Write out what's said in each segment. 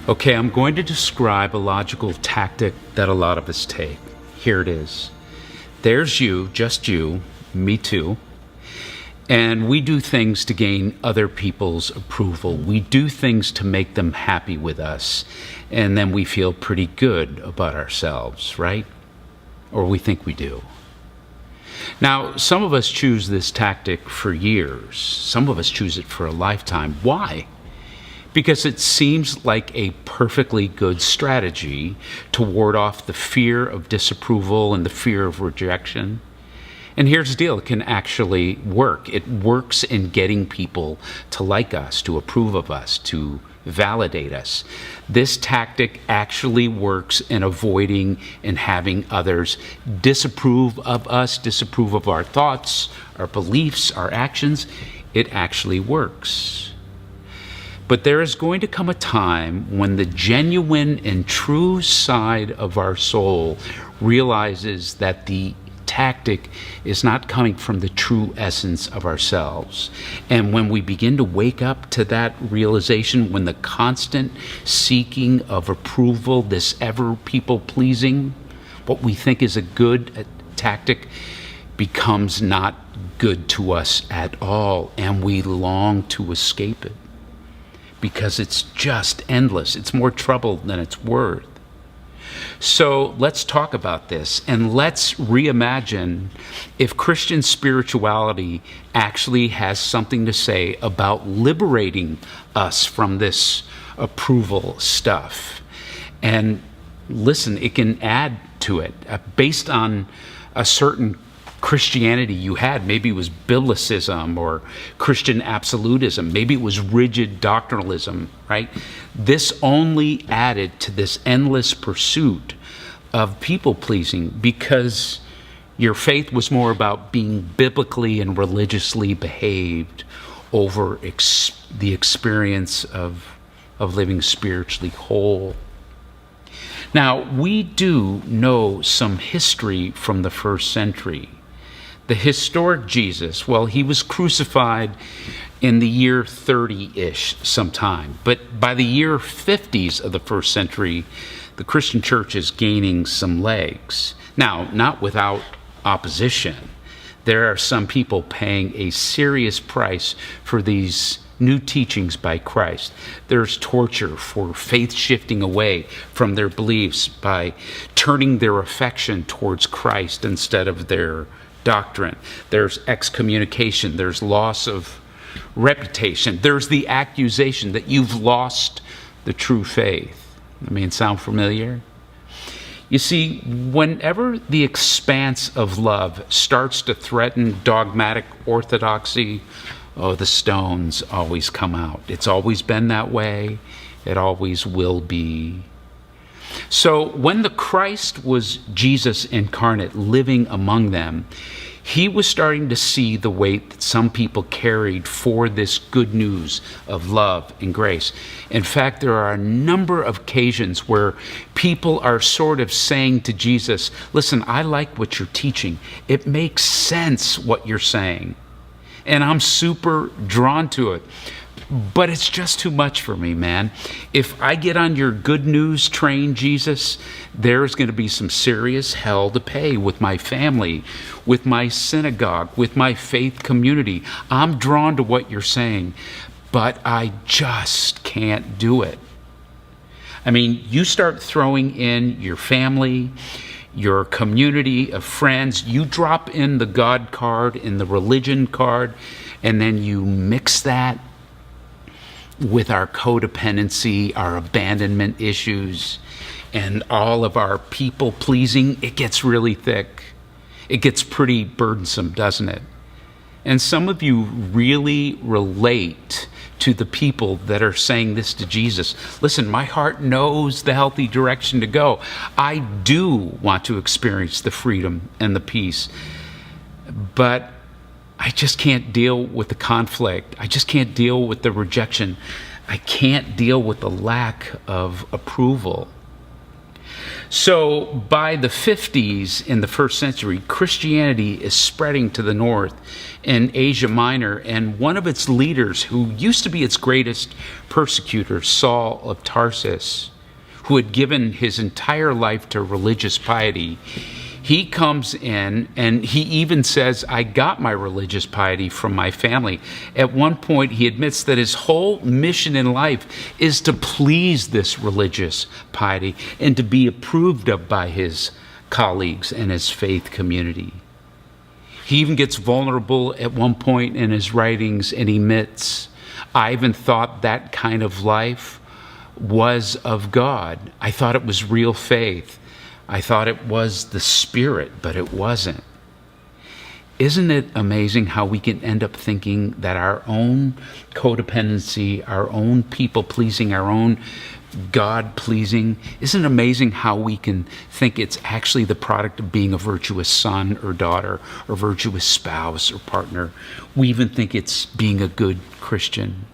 Okay, I'm going to describe a logical tactic that a lot of us take. Here it is. There's you, just you, me too. And we do things to gain other people's approval. We do things to make them happy with us. And then we feel pretty good about ourselves, right? Or we think we do. Now, some of us choose this tactic for years. Some of us choose it for a lifetime. Why? Because it seems like a perfectly good strategy to ward off the fear of disapproval and the fear of rejection. And here's the deal, it can actually work. It works in getting people to like us, to approve of us, to validate us. This tactic actually works in avoiding and having others disapprove of us, disapprove of our thoughts, our beliefs, our actions. It actually works. But there is going to come a time when the genuine and true side of our soul realizes that the tactic is not coming from the true essence of ourselves. And when we begin to wake up to that realization, when the constant seeking of approval, this ever people-pleasing, what we think is a good tactic, becomes not good to us at all, and we long to escape it. Because it's just endless. It's more trouble than it's worth. So let's talk about this, and let's reimagine if Christian spirituality actually has something to say about liberating us from this approval stuff. And listen, it can add to it based on a certain Christianity you had. Maybe it was Biblicism or Christian absolutism. Maybe it was rigid doctrinalism, right? This only added to this endless pursuit of people-pleasing because your faith was more about being biblically and religiously behaved over the experience of living spiritually whole. Now, we do know some history from the first century. The historic Jesus, well, he was crucified in the year 30-ish sometime. But by the year 50s of the first century, the Christian church is gaining some legs. Now, not without opposition. There are some people paying a serious price for these new teachings by Christ. There's torture for faith shifting away from their beliefs by turning their affection towards Christ instead of their doctrine. There's excommunication. There's loss of reputation. There's the accusation that you've lost the true faith. I mean, sound familiar? You see, whenever the expanse of love starts to threaten dogmatic orthodoxy, oh, the stones always come out. It's always been that way. It always will be. So when the Christ was Jesus incarnate living among them, he was starting to see the weight that some people carried for this good news of love and grace. In fact, there are a number of occasions where people are sort of saying to Jesus, listen, I like what you're teaching. It makes sense what you're saying. And I'm super drawn to it. But it's just too much for me, man. If I get on your good news train, Jesus, there's going to be some serious hell to pay with my family, with my synagogue, with my faith community. I'm drawn to what you're saying, but I just can't do it. I mean, you start throwing in your family, your community of friends, you drop in the God card and the religion card, and then you mix that with our codependency, our abandonment issues, and all of our people-pleasing, it gets really thick. It gets pretty burdensome, doesn't it? And some of you really relate to the people that are saying this to Jesus. Listen, my heart knows the healthy direction to go. I do want to experience the freedom and the peace, but I just can't deal with the conflict. I just can't deal with the rejection. I can't deal with the lack of approval. So by the 50s in the first century, Christianity is spreading to the north in Asia Minor, and one of its leaders, who used to be its greatest persecutor, Saul of Tarsus, who had given his entire life to religious piety, he comes in and he even says, I got my religious piety from my family. At one point, he admits that his whole mission in life is to please this religious piety and to be approved of by his colleagues and his faith community. He even gets vulnerable at one point in his writings and admits, I even thought that kind of life was of God. I thought it was real faith. I thought it was the Spirit, but it wasn't. Isn't it amazing how we can end up thinking that our own codependency, our own people-pleasing, our own God-pleasing, isn't it amazing how we can think it's actually the product of being a virtuous son or daughter or virtuous spouse or partner? We even think it's being a good Christian.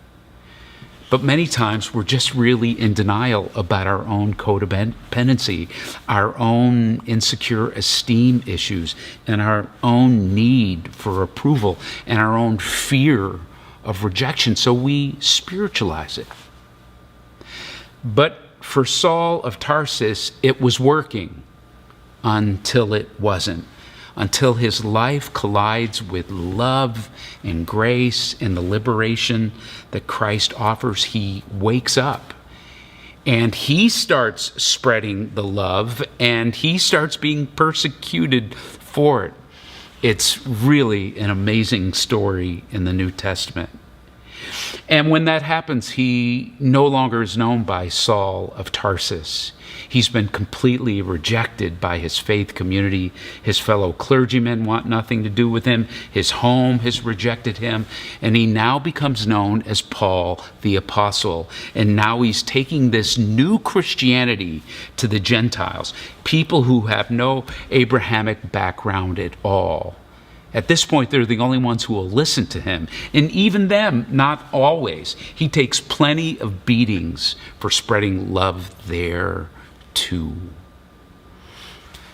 But many times we're just really in denial about our own codependency, our own insecure esteem issues, and our own need for approval, and our own fear of rejection. So we spiritualize it. But for Saul of Tarsus, it was working until it wasn't. Until his life collides with love and grace and the liberation that Christ offers, he wakes up and he starts spreading the love and he starts being persecuted for it. It's really an amazing story in the New Testament. And when that happens, he no longer is known by Saul of Tarsus. He's been completely rejected by his faith community. His fellow clergymen want nothing to do with him. His home has rejected him. And he now becomes known as Paul the Apostle. And now he's taking this new Christianity to the Gentiles, people who have no Abrahamic background at all. At this point, they're the only ones who will listen to him. And even them, not always. He takes plenty of beatings for spreading love there too.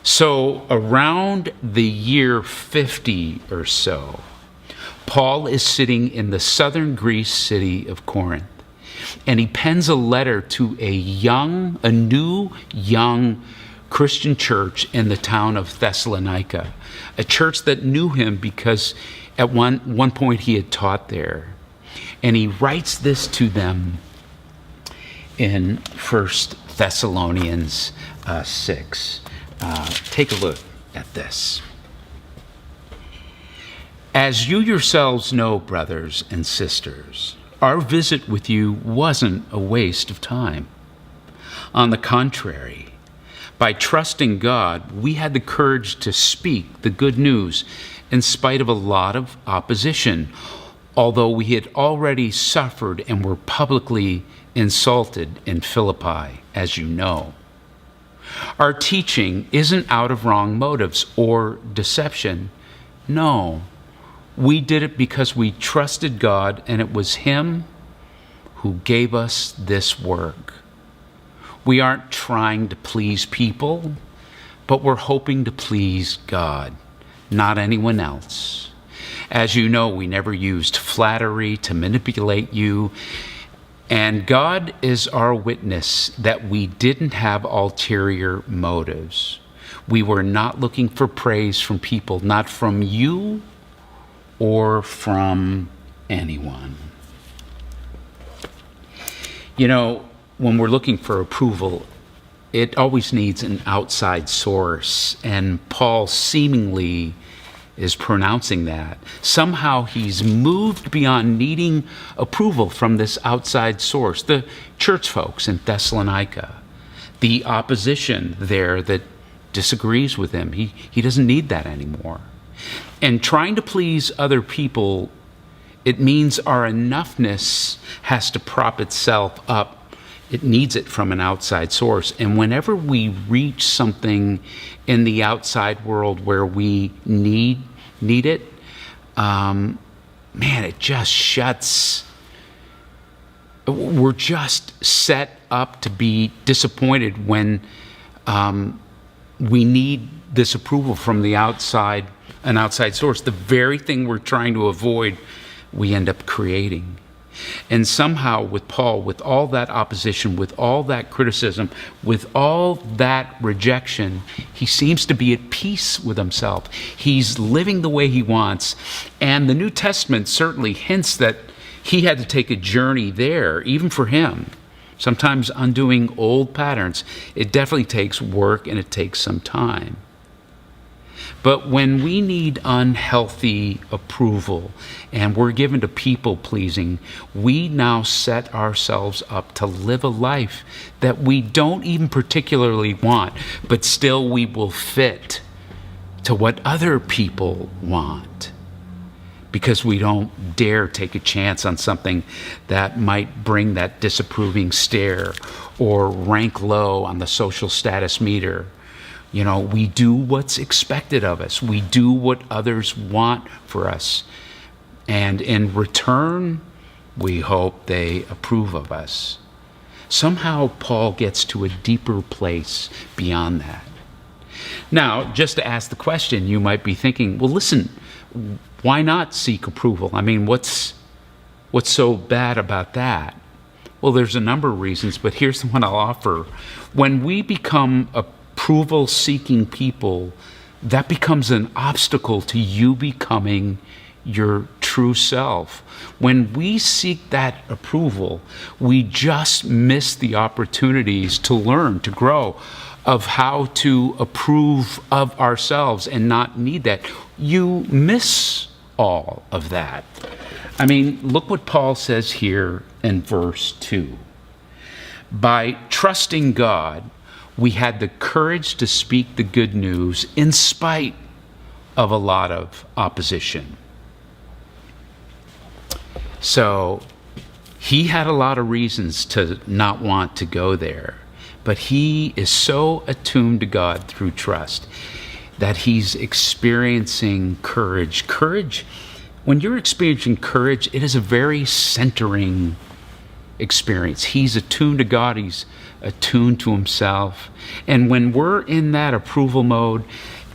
So around the year 50 or so, Paul is sitting in the southern Greece city of Corinth. And he pens a letter to a new young Christian church in the town of Thessalonica, a church that knew him because at one point he had taught there. And he writes this to them in 1 Thessalonians 6. Take a look at this. As you yourselves know, brothers and sisters, our visit with you wasn't a waste of time. On the contrary, by trusting God, we had the courage to speak the good news in spite of a lot of opposition, although we had already suffered and were publicly insulted in Philippi, as you know. Our teaching isn't out of wrong motives or deception. No, we did it because we trusted God, and it was Him who gave us this work. We aren't trying to please people, but we're hoping to please God, not anyone else. As you know, we never used flattery to manipulate you, and God is our witness that we didn't have ulterior motives. We were not looking for praise from people, not from you or from anyone. You know, when we're looking for approval, it always needs an outside source, and Paul seemingly is pronouncing that. Somehow he's moved beyond needing approval from this outside source, the church folks in Thessalonica, the opposition there that disagrees with him. He doesn't need that anymore. And trying to please other people, it means our enoughness has to prop itself up. It needs it from an outside source. And whenever we reach something in the outside world where we need it, man, it just shuts. We're just set up to be disappointed when we need this approval from the outside, an outside source. The very thing we're trying to avoid, we end up creating. And somehow with Paul, with all that opposition, with all that criticism, with all that rejection, he seems to be at peace with himself. He's living the way he wants. And the New Testament certainly hints that he had to take a journey there, even for him. Sometimes undoing old patterns, it definitely takes work and it takes some time. But when we need unhealthy approval and we're given to people pleasing, we now set ourselves up to live a life that we don't even particularly want, but still we will fit to what other people want, because we don't dare take a chance on something that might bring that disapproving stare or rank low on the social status meter. You know, we do what's expected of us. We do what others want for us. And in return, we hope they approve of us. Somehow Paul gets to a deeper place beyond that. Now, just to ask the question, you might be thinking, well, listen, why not seek approval? I mean, what's so bad about that? Well, there's a number of reasons, but here's the one I'll offer. When we become approval-seeking people, that becomes an obstacle to you becoming your true self. When we seek that approval, we just miss the opportunities to learn, to grow, of how to approve of ourselves and not need that. You miss all of that. I mean, look what Paul says here in verse 2. By trusting God, we had the courage to speak the good news in spite of a lot of opposition. So he had a lot of reasons to not want to go there, but he is so attuned to God through trust that he's experiencing courage. Courage, when you're experiencing courage, it is a very centering experience. He's attuned to God, he's attuned to himself. And when we're in that approval mode,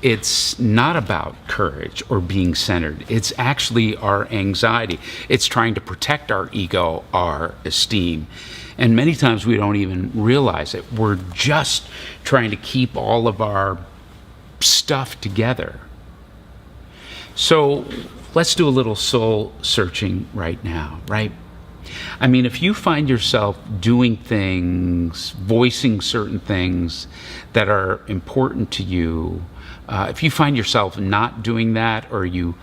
it's not about courage or being centered. It's actually our anxiety. It's trying to protect our ego, our esteem. And many times we don't even realize it. We're just trying to keep all of our stuff together. So let's do a little soul searching right now, right? I mean, if you find yourself doing things, voicing certain things that are important to you, if you find yourself not doing that, or you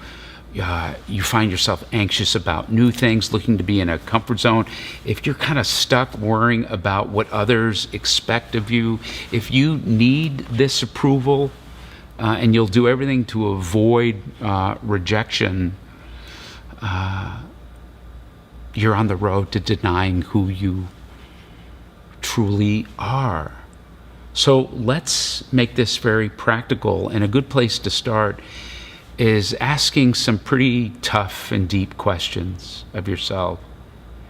find yourself anxious about new things, looking to be in a comfort zone, if you're kind of stuck worrying about what others expect of you, if you need this approval and you'll do everything to avoid rejection, you're on the road to denying who you truly are. So let's make this very practical, and a good place to start is asking some pretty tough and deep questions of yourself.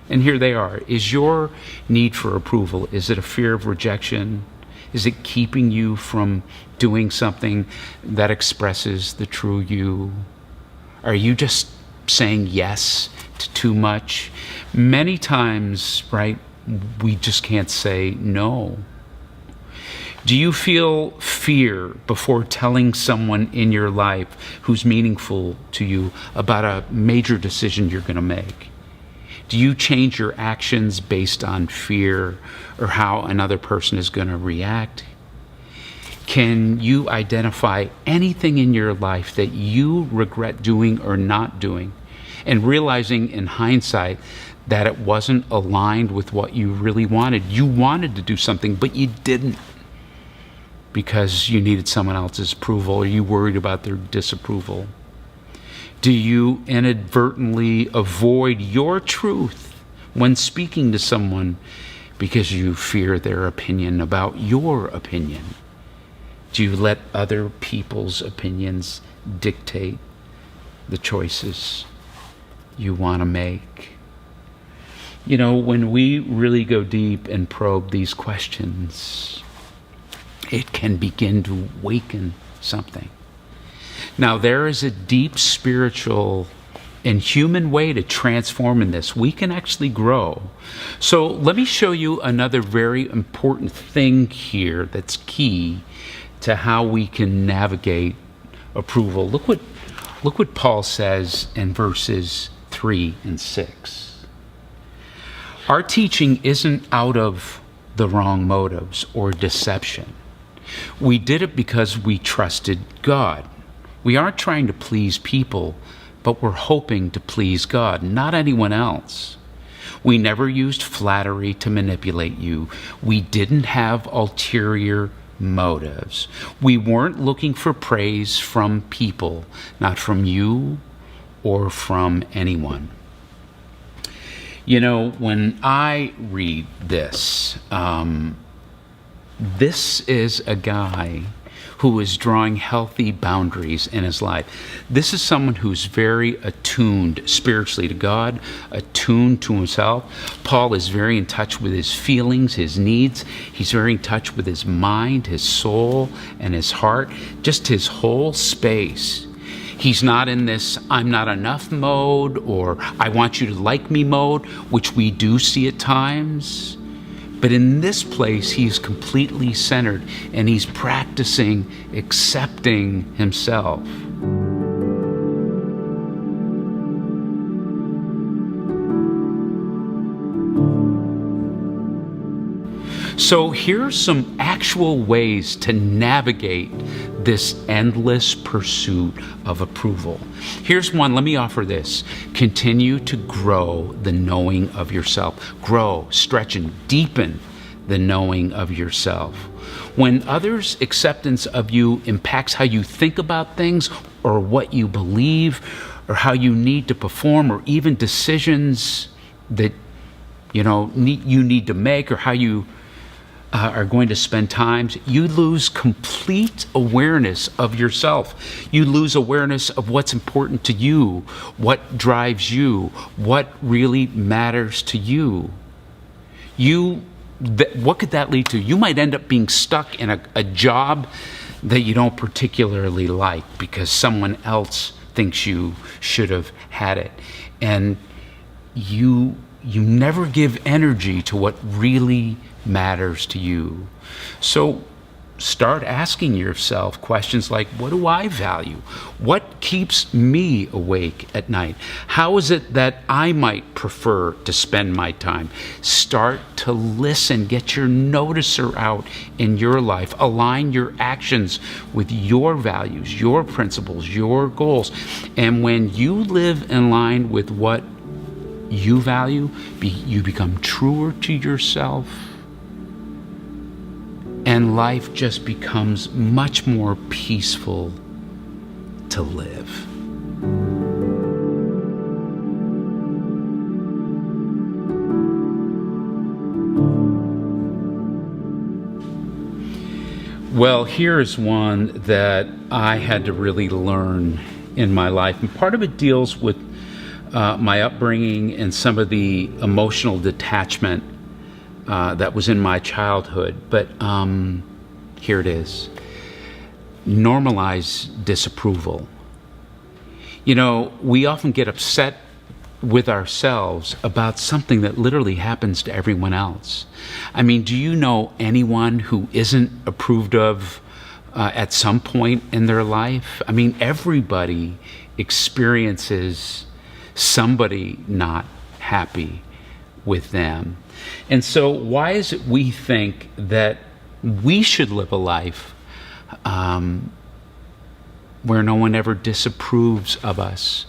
And here they are. Is your need for approval, is it a fear of rejection? Is it keeping you from doing something that expresses the true you? Are you just saying yes to too much? Many times, right, we just can't say no. Do you feel fear before telling someone in your life who's meaningful to you about a major decision you're going to make? Do you change your actions based on fear or how another person is going to react? Can you identify anything in your life that you regret doing or not doing, and realizing in hindsight that it wasn't aligned with what you really wanted? You wanted to do something, but you didn't because you needed someone else's approval, or you worried about their disapproval. Do you inadvertently avoid your truth when speaking to someone because you fear their opinion about your opinion? Do you let other people's opinions dictate the choices you want to make? You know, when we really go deep and probe these questions, it can begin to awaken something. Now, there is a deep spiritual and human way to transform in this. We can actually grow. So let me show you another very important thing here that's key to how we can navigate approval. Look what Paul says in verses 3 and 6. Our teaching isn't out of the wrong motives or deception. We did it because we trusted God. We aren't trying to please people, but we're hoping to please God, not anyone else. We never used flattery to manipulate you. We didn't have ulterior motives. We weren't looking for praise from people, not from you or from anyone. You know, when I read this, this is a guy who is drawing healthy boundaries in his life. This is someone who's very attuned spiritually to God, attuned to himself. Paul is very in touch with his feelings, his needs. He's very in touch with his mind, his soul, and his heart, just his whole space. He's not in this I'm not enough mode or I want you to like me mode, which we do see at times. But in this place, he's completely centered and he's practicing accepting himself. So here's some actual ways to navigate this endless pursuit of approval. Here's one. Let me offer this. Continue to grow the knowing of yourself. Grow, stretch, and deepen the knowing of yourself. When others' acceptance of you impacts how you think about things or what you believe or how you need to perform or even decisions that you need to make or how you are going to spend time, you lose complete awareness of yourself. You lose awareness of what's important to you, what drives you, what really matters to you. What could that lead to? You might end up being stuck in a job that you don't particularly like because someone else thinks you should have had it. And you never give energy to what really matters to you. So start asking yourself questions like, what do I value? What keeps me awake at night? How is it that I might prefer to spend my time? Start to listen. Get your noticer out in your life. Align your actions with your values, your principles, your goals. And when you live in line with what you value, you become truer to yourself. And life just becomes much more peaceful to live. Well, here's one that I had to really learn in my life. And part of it deals with my upbringing and some of the emotional detachment that was in my childhood. But here it is. Normalize disapproval. You know, we often get upset with ourselves about something that literally happens to everyone else. I mean, do you know anyone who isn't approved of at some point in their life? I mean, everybody experiences somebody not happy with them. And so why is it we think that we should live a life where no one ever disapproves of us?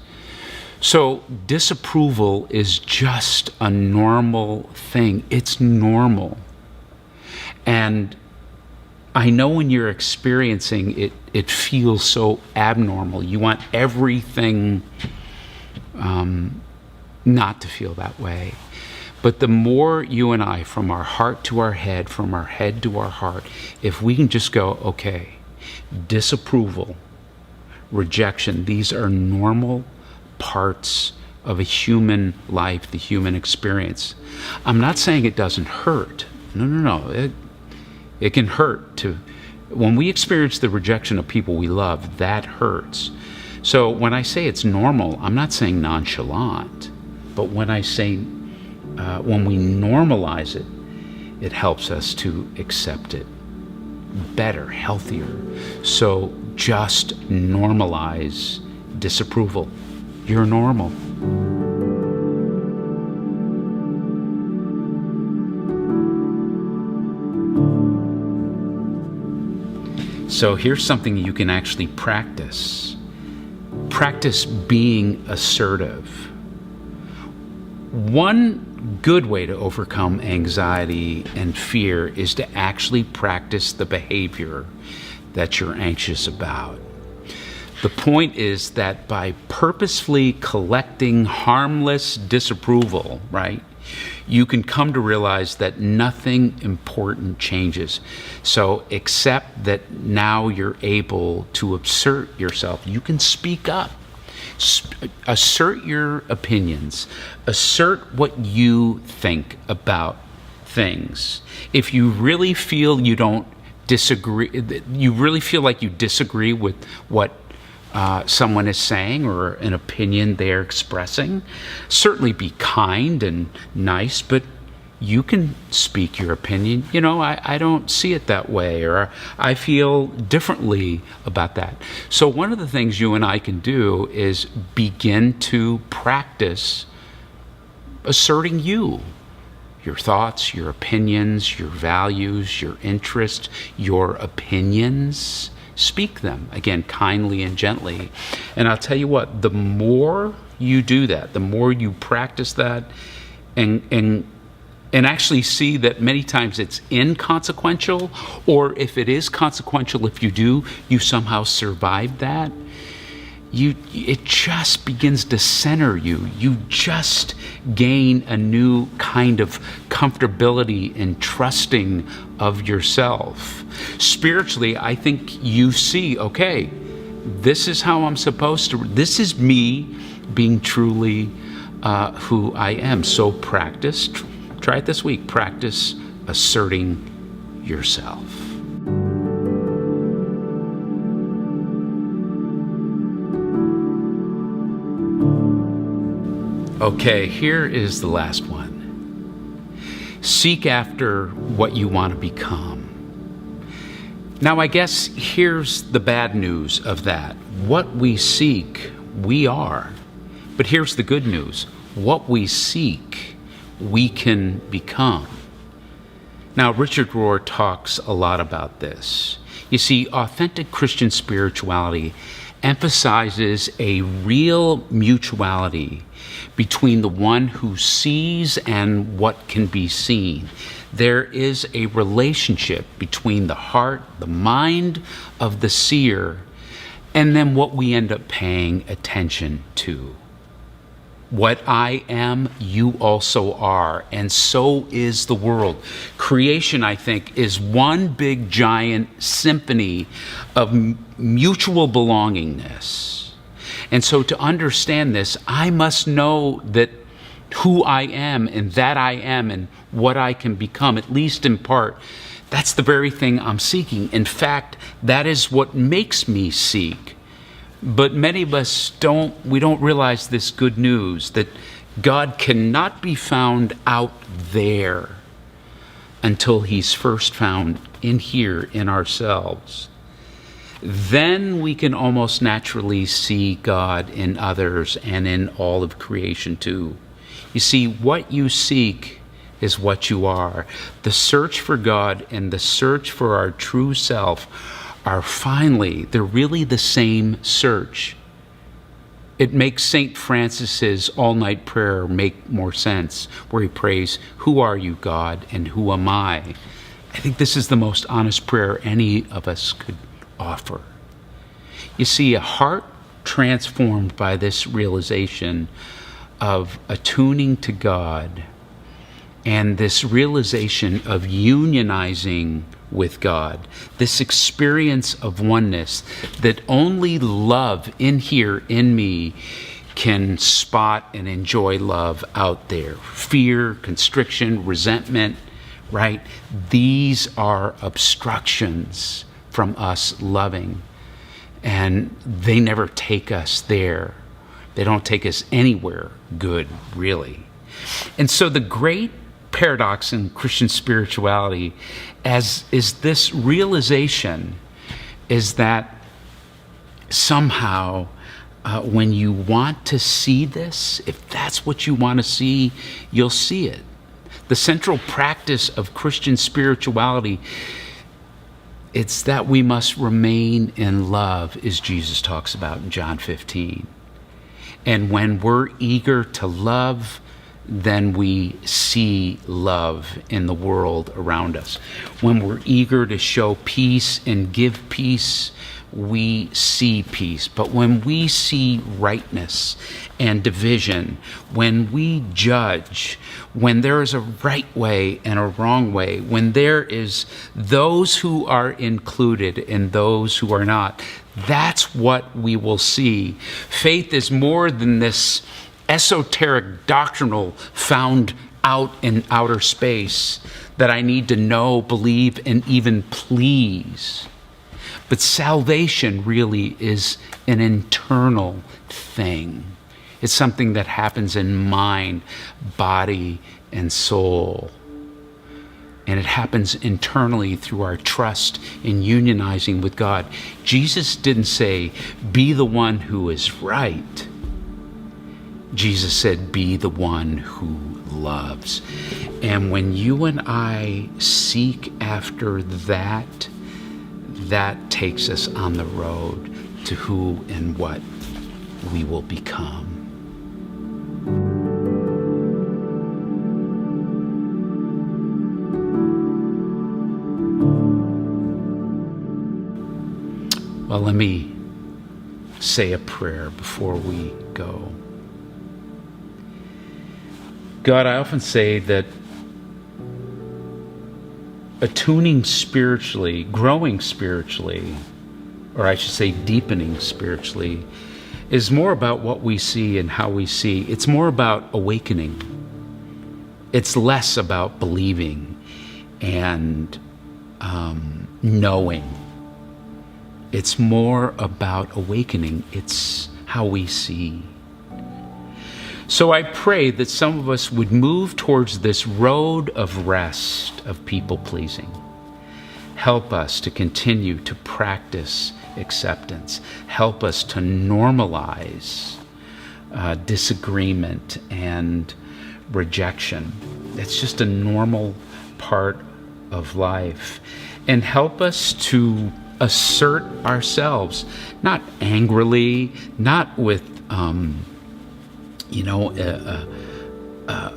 So disapproval is just a normal thing. It's normal. And I know when you're experiencing it, it feels so abnormal. You want everything not to feel that way. But the more you and I, from our heart to our head, from our head to our heart, if we can just go, okay, disapproval, rejection, these are normal parts of a human life, the human experience. I'm not saying it doesn't hurt. No. It can hurt to When we experience the rejection of people we love, that hurts. So when I say it's normal, I'm not saying nonchalant, but when I say when we normalize it, it helps us to accept it better, healthier. So just normalize disapproval. You're normal. So here's something you can actually practice. Practice being assertive. One good way to overcome anxiety and fear is to actually practice the behavior that you're anxious about. The point is that by purposefully collecting harmless disapproval, right, you can come to realize that nothing important changes. So accept that now you're able to assert yourself. You can speak up. Assert your opinions. Assert what you think about things. If you really feel you don't disagree, you really feel like you disagree with what someone is saying or an opinion they're expressing, certainly be kind and nice, but you can speak your opinion. You know, I don't see it that way, or I feel differently about that. So one of the things you and I can do is begin to practice asserting your thoughts, your opinions, your values, your interests, your opinions. Speak them, again, kindly and gently. And I'll tell you what, the more you do that, the more you practice that and actually see that many times it's inconsequential, or if it is consequential, if you somehow survive that, it just begins to center you. You just gain a new kind of comfortability and trusting of yourself. Spiritually, I think you see, okay, this is how I'm supposed to, this is me being truly who I am. So practice, try it this week, practice asserting yourself. Okay, here is the last one. Seek after what you want to become. Now, I guess here's the bad news of that. What we seek, we are. But here's the good news. What we seek, we can become. Now, Richard Rohr talks a lot about this. You see, authentic Christian spirituality emphasizes a real mutuality between the one who sees and what can be seen. There is a relationship between the heart, the mind of the seer, and then what we end up paying attention to. What I am, you also are, and so is the world. Creation, I think, is one big giant symphony of mutual belongingness. And so to understand this, I must know that who I am and that I am and what I can become, at least in part, that's the very thing I'm seeking. In fact, that is what makes me seek. But many of us don't realize this good news, that God cannot be found out there until he's first found in here, in ourselves. Then we can almost naturally see God in others and in all of creation too. You see, what you seek is what you are. The search for God and the search for our true self are they're really the same search. It makes St. Francis's all-night prayer make more sense, where he prays, "Who are you, God, and who am I?" I think this is the most honest prayer any of us could offer. You see, a heart transformed by this realization of attuning to God and this realization of unionizing with God, this experience of oneness that only love in here, in me, can spot and enjoy love out there. Fear, constriction, resentment, right? These are obstructions from us loving. And they never take us there. They don't take us anywhere good, really. And so the great paradox in Christian spirituality is this realization is that somehow when you want to see this, if that's what you want to see, you'll see it. The central practice of Christian spirituality, it's that we must remain in love, as Jesus talks about in John 15. And when we're eager to love, then we see love in the world around us. When we're eager to show peace and give peace, we see peace. But when we see rightness and division, when we judge, when there is a right way and a wrong way, when there is those who are included and those who are not, that's what we will see. Faith is more than this esoteric doctrinal found out in outer space that I need to know, believe, and even please. But salvation really is an internal thing. It's something that happens in mind, body, and soul. And it happens internally through our trust in unionizing with God. Jesus didn't say, be the one who is right. Jesus said, be the one who loves. And when you and I seek after that, that takes us on the road to who and what we will become. Well, let me say a prayer before we go. God, I often say that attuning spiritually, growing spiritually, or I should say deepening spiritually, is more about what we see and how we see. It's more about awakening. It's less about believing and knowing. It's more about awakening. It's how we see. So I pray that some of us would move towards this road of rest of people-pleasing. Help us to continue to practice acceptance. Help us to normalize disagreement and rejection. It's just a normal part of life. And help us to assert ourselves, not angrily, not with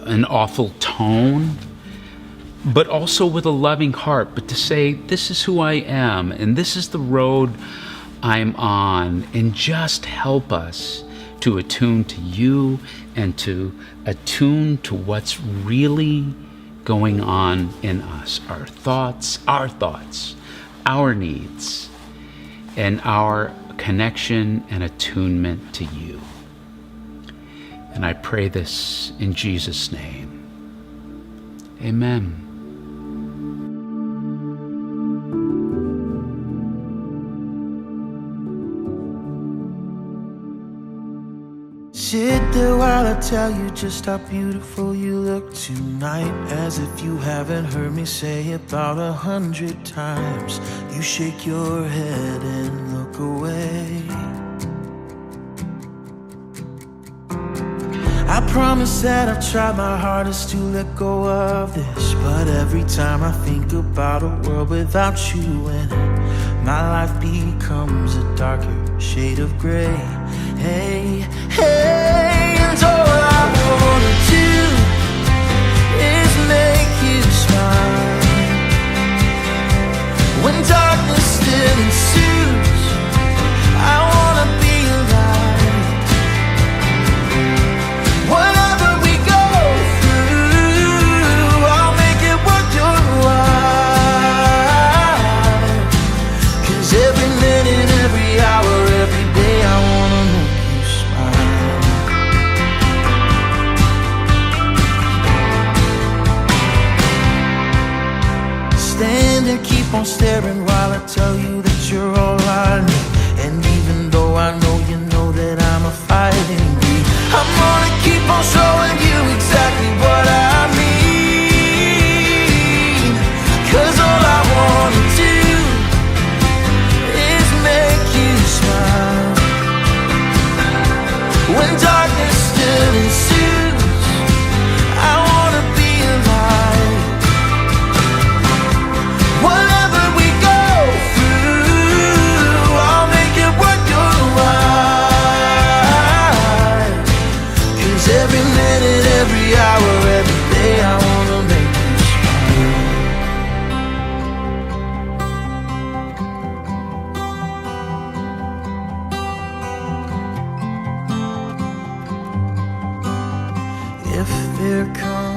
an awful tone, but also with a loving heart, but to say, this is who I am, and this is the road I'm on, and just help us to attune to you and to attune to what's really going on in us, our thoughts, our needs, and our connection and attunement to you. And I pray this in Jesus' name. Amen. Sit there while I tell you just how beautiful you look tonight. As if you haven't heard me say about 100 times. You shake your head and look away. I promise that I've tried my hardest to let go of this, but every time I think about a world without you in it, my life becomes a darker shade of gray. Hey, hey, and all I wanna do is make you smile. When darkness still ensues, I wanna be alive. Whatever we go through, I'll make it worth your while. 'Cause every minute, every hour, every day, I wanna make you smile. stand and keep on staring while I tell you that you're all I need. And even though I know that I'm a fighting breed, I'm gonna keep on showing you exactly what I mean. 'Cause all I wanna do is make you smile. When darkness still ensues, I wanna be alive. Whatever we go through, I'll make it worth your while. 'Cause every minute, every hour, every day, I wanna make you smile. If there comes